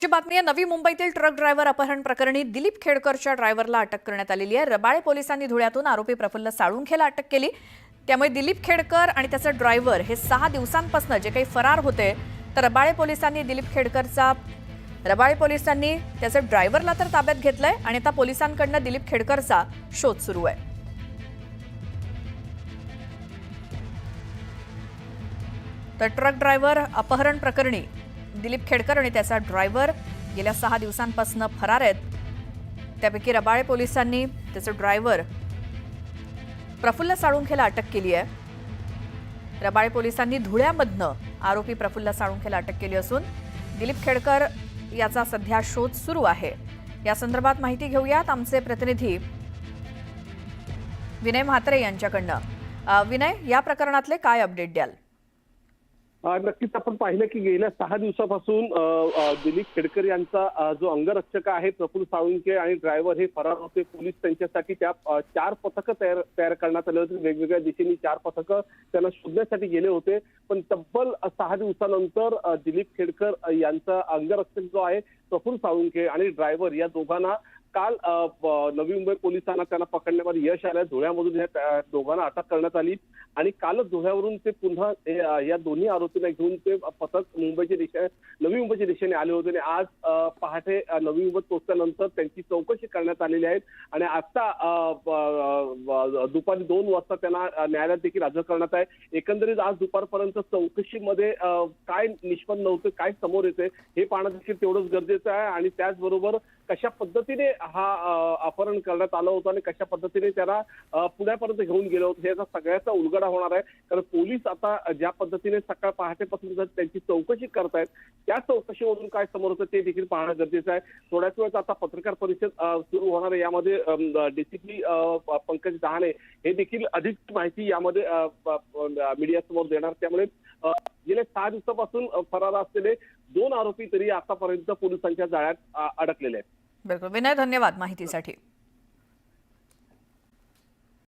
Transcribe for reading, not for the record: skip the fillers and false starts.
ची बातमी आहे। नवी मुंबईतील ट्रक ड्रायव्हर अपहरण प्रकरणी दिलीप खेडकरच्या ड्रायव्हरला अटक करण्यात आलेली आहे। रबाळे पोलिसांनी धुळ्यातून आरोपी प्रफुल्ल साळुंखेला अटक केली। त्यामुळे दिलीप खेडकर आणि त्याचा ड्रायव्हर हे 6 दिवसांपासून जे काही फरार होते, तर रबाळे पोलिसांनी त्याच्या ड्रायव्हरला तर ताब्यात घेतलंय आणि आता पोलिसांकडून दिलीप खेडकरचा शोध सुरू आहे। तर ट्रक ड्रायव्हर अपहरण प्रकरणी दिलीप खेडकर आणि त्याचा ड्रायव्हर गेल्या 6 दिवसांपासून फरार आहेत। त्यापैकी रबाळे पोलिसांनी त्याचा ड्रायव्हर प्रफुल्ल साळुंखेला अटक केली आहे। रबाळे पोलिसांनी धुळ्यामधनं आरोपी प्रफुल्ल साळुंखेला अटक केली असून दिलीप खेडकर याचा सध्या शोध सुरू आहे। या संदर्भात माहिती घेऊयात आमचे प्रतिनिधी विनय म्हात्रे यांच्याकडनं। विनय, या प्रकरणातले काय अपडेट द्याल? नक्कीच आपण पाहिलं की गेल्या 6 दिवसापासून दिलीप खेडकर यांचा जो अंगरक्षक आहे प्रफुल्ल साळुंखे आणि ड्रायव्हर हे फरार होते। पोलीस त्यांच्यासाठी 4 पथकं तयार करण्यात आले होते। वेगवेगळ्या दिशेने 4 पथकं त्यांना शोधण्यासाठी गेले होते। पण तब्बल 6 दिवसानंतर दिलीप खेडकर यांचा अंगरक्षक जो आहे प्रफुल्ल साळुंखे आणि ड्रायव्हर या दोघांना काल नवी मुंबई पोलिसांना त्यांना पकडण्यामध्ये यश आलं। धुळ्यामधून या दोघांना अटक करण्यात आली आणि कालच धुळ्यावरून ते पुन्हा या दोन्ही आरोपींना घेऊन ते पथक नवी मुंबईच्या दिशेने आले होते आणि आज पहाटे नवी मुंबईत पोहोचल्यानंतर त्यांची चौकशी करण्यात आलेली आहे आणि आता दुपारी 2 वाजता त्यांना न्यायालयात देखील हजर करण्यात आहे। एकंदरीत आज दुपारपर्यंत चौकशीमध्ये काय निष्पन्न होतं, काय समोर येते हे पाहणं देखील तेवढंच गरजेचं आहे आणि त्याचबरोबर कशा पद्धतीने हा अपहरण करण्यात आलं होतं आणि कशा पद्धतीने त्याला पुण्यापर्यंत घेऊन गेलं होतं याचा सगळ्याचा उलगडा होणार आहे। कारण पोलीस आता ज्या पद्धतीने सकाळ पहाटेपासून त्यांची चौकशी करतायत त्या चौकशीमधून काय समोर होतं ते देखील पाहणं गरजेचं आहे। थोड्याच वेळात आता पत्रकार परिषद सुरू होणार आहे। यामध्ये डीसीपी पंकज दहाने हे देखील अधिक माहिती यामध्ये मीडियासमोर देणार। त्यामुळे गेल्या 6 दिवसापासून फरार असलेले 2 आरोपी तरी आतापर्यंत पोलिसांच्या जाळ्यात अडकलेले आहेत। बिलकुल विनय, धन्यवाद माहितीसाठी।